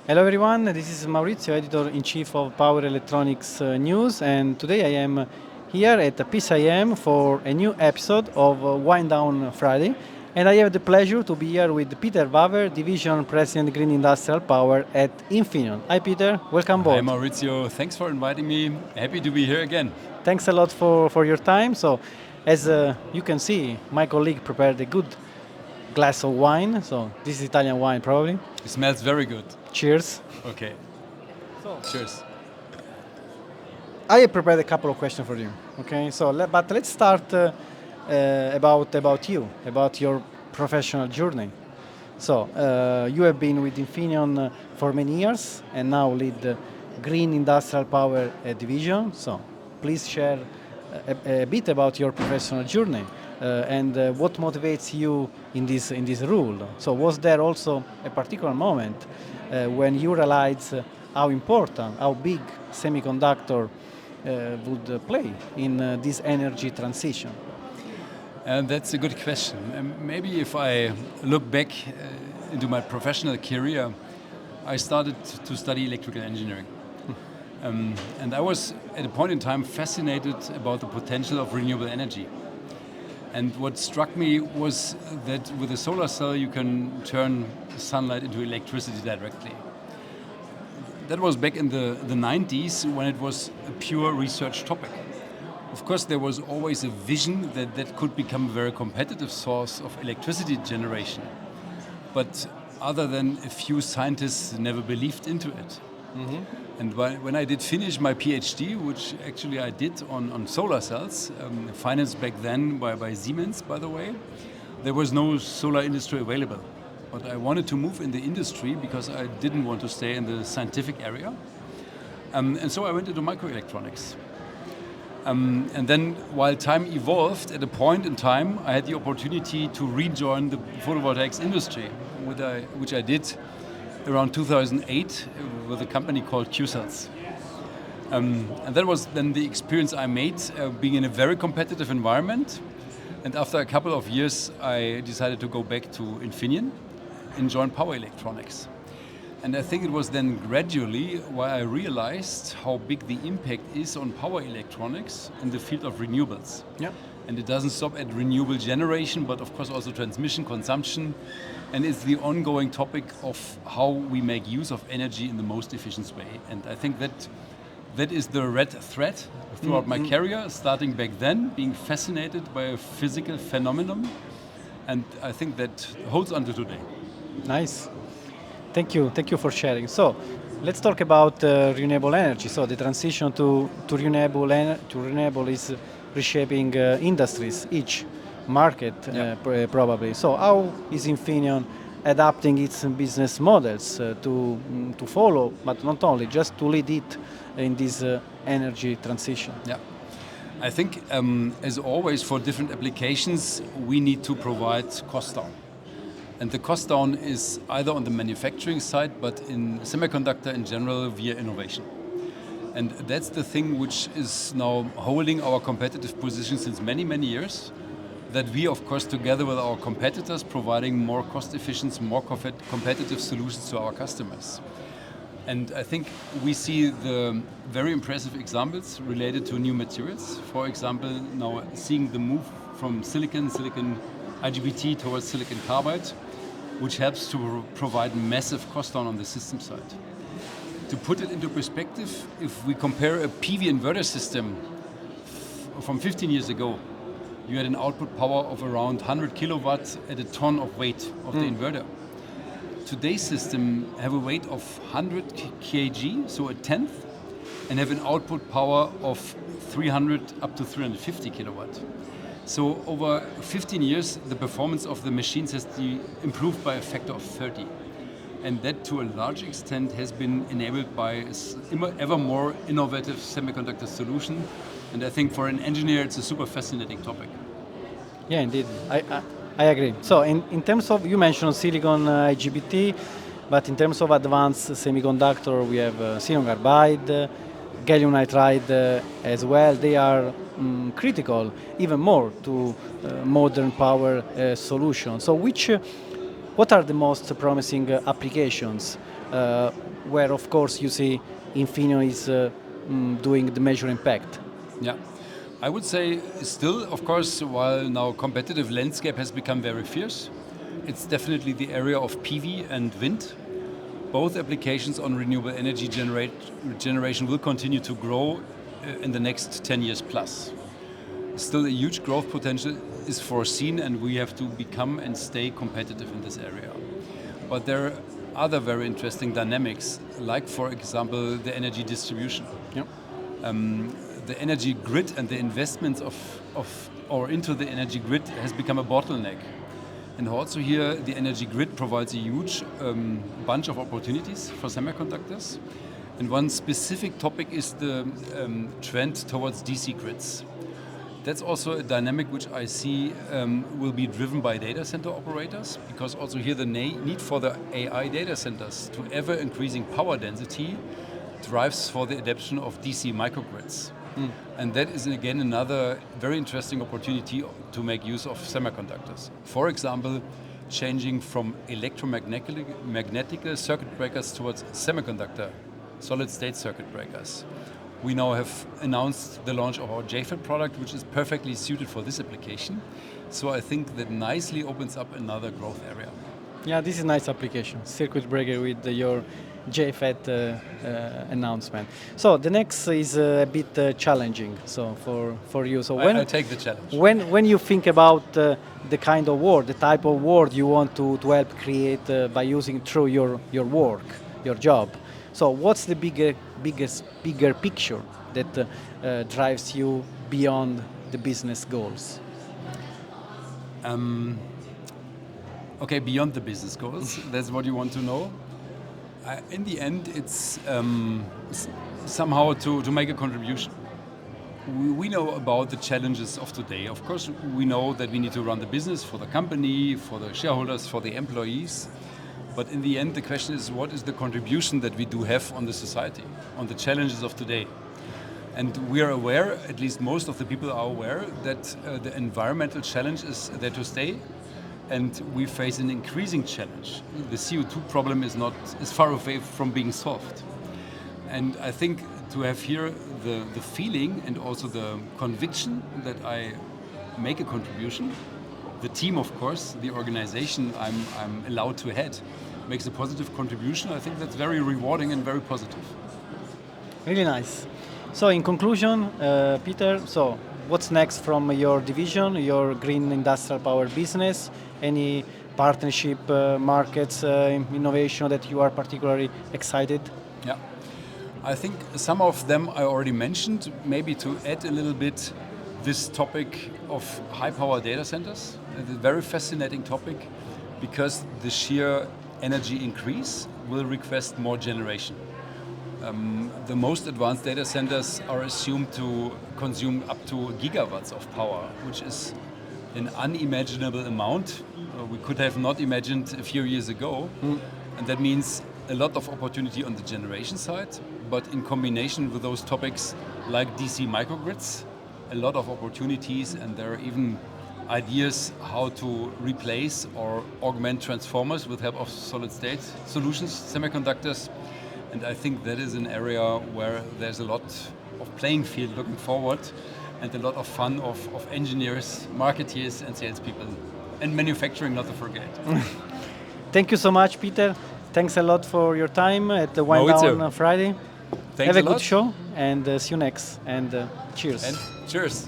Hello everyone, this is Maurizio, editor-in-chief of Power Electronics News, and today I am here at the PCIM for a new episode of Wind Down Friday, and I have the pleasure to be here with Peter Wawer, Division President Green Industrial Power at Infineon. Hi Peter, welcome Hi aboard. Maurizio, thanks for inviting me. Happy to be here again. Thanks a lot for your time. So, as you can see, my colleague prepared a good glass of wine, so this is Italian wine probably. It smells very good. Cheers. Okay, So, cheers. I have prepared a couple of questions for you. Okay, so but let's start about you, about your professional journey. So you have been with Infineon for many years and now lead the Green Industrial Power division. So please share a bit about your professional journey and what motivates you in this role. So was there also a particular moment when you realized how important, how big semiconductor would play in this energy transition? And that's a good question. Maybe if I look back into my professional career, I started to study electrical engineering. And I was at a point in time fascinated about the potential of renewable energy. And what struck me was that with a solar cell you can turn sunlight into electricity directly. That was back in the 90s when it was a pure research topic. Of course, there was always a vision that that could become a very competitive source of electricity generation. But other than a few scientists never believed into it. Mm-hmm. And when I did finish my PhD, which actually I did on solar cells, financed back then by Siemens, by the way, there was no solar industry available. But I wanted to move in the industry because I didn't want to stay in the scientific area. And so I went into microelectronics. And then while time evolved, at a point in time, I had the opportunity to rejoin the photovoltaics industry, which I did around 2008 with a company called Q-Cells. And that was then the experience I made being in a very competitive environment. And after a couple of years, I decided to go back to Infineon and join Power Electronics. And I think it was then gradually why I realized how big the impact is on power electronics in the field of renewables. Yeah. And it doesn't stop at renewable generation, but of course also transmission, consumption. And it's the ongoing topic of how we make use of energy in the most efficient way. And I think that is the red thread throughout my career, starting back then, being fascinated by a physical phenomenon. And I think that holds on to today. Nice. Thank you for sharing. So, let's talk about renewable energy. So, the transition to renewable is reshaping industries, each market probably. So, how is Infineon adapting its business models to follow, but not only, just to lead it in this energy transition? Yeah. I think, as always, for different applications, we need to provide cost down. And the cost down is either on the manufacturing side, but in semiconductor in general via innovation. And that's the thing which is now holding our competitive position since many, many years. That we, of course, together with our competitors, providing more cost efficient, more competitive solutions to our customers. And I think we see the very impressive examples related to new materials. For example, now seeing the move from silicon IGBT towards silicon carbide, which helps to provide massive cost down on the system side. To put it into perspective, if we compare a PV inverter system from 15 years ago, you had an output power of around 100 kilowatts at a ton of weight of the inverter. Today's system have a weight of 100 kg, so a tenth, and have an output power of 300 up to 350 kilowatt. So over 15 years, the performance of the machines has improved by a factor of 30. And that, to a large extent, has been enabled by ever more innovative semiconductor solution. And I think for an engineer, it's a super fascinating topic. Yeah, indeed. I agree. So in terms of, you mentioned silicon IGBT, but in terms of advanced semiconductor, we have silicon carbide, gallium nitride as well. They are critical even more to modern power solutions. So what are the most promising applications where of course you see Infineon is doing the major impact. Yeah. I would say still, of course, while now competitive landscape has become very fierce, it's definitely the area of PV and wind. Both applications on renewable energy generation will continue to grow in the next 10 years plus. Still a huge growth potential is foreseen, and we have to become and stay competitive in this area. But there are other very interesting dynamics, like for example the energy distribution. Yep. The energy grid and the investments into the energy grid has become a bottleneck. And also here, the energy grid provides a huge bunch of opportunities for semiconductors. And one specific topic is the trend towards DC grids. That's also a dynamic which I see will be driven by data center operators, because also here the need for the AI data centers to ever increasing power density drives for the adoption of DC microgrids. And that is again another very interesting opportunity to make use of semiconductors. For example, changing from electromagnetic circuit breakers towards semiconductor solid state circuit breakers. We now have announced the launch of our JFET product, which is perfectly suited for this application. So I think that nicely opens up another growth area. Yeah, this is a nice application, circuit breaker with your JFET announcement. So the next is a bit challenging. So for you, so I take the challenge. When you think about the kind of world, the type of world you want to help create by using through your work, your job. So what's the bigger picture that drives you beyond the business goals? Okay, beyond the business goals, that's what you want to know. In the end, it's somehow to make a contribution. We know about the challenges of today. Of course, we know that we need to run the business for the company, for the shareholders, for the employees. But in the end, the question is, what is the contribution that we do have on the society, on the challenges of today? And we are aware, at least most of the people are aware, that the environmental challenge is there to stay. And we face an increasing challenge. The CO2 problem is far away from being solved. And I think to have here the feeling and also the conviction that I make a contribution, the team, of course, the organization I'm allowed to head, makes a positive contribution. I think that's very rewarding and very positive. Really nice. So in conclusion, Peter, so what's next from your division, your green industrial power business? Any partnership, markets, innovation that you are particularly excited? Yeah, I think some of them I already mentioned. Maybe to add a little bit, this topic of high power data centers, a very fascinating topic, because the sheer energy increase will request more generation. The most advanced data centers are assumed to consume up to gigawatts of power, which is an unimaginable amount we could have not imagined a few years ago. And that means a lot of opportunity on the generation side, but in combination with those topics like DC microgrids, a lot of opportunities, and there are even ideas how to replace or augment transformers with help of solid state solutions, semiconductors. And I think that is an area where there's a lot of playing field looking forward, and a lot of fun of engineers, marketeers and salespeople, and manufacturing not to forget. Thank you so much, Peter. Thanks a lot for your time at the Wind Down on Friday. Thanks Have a lot. good show, and see you next. And cheers. And cheers.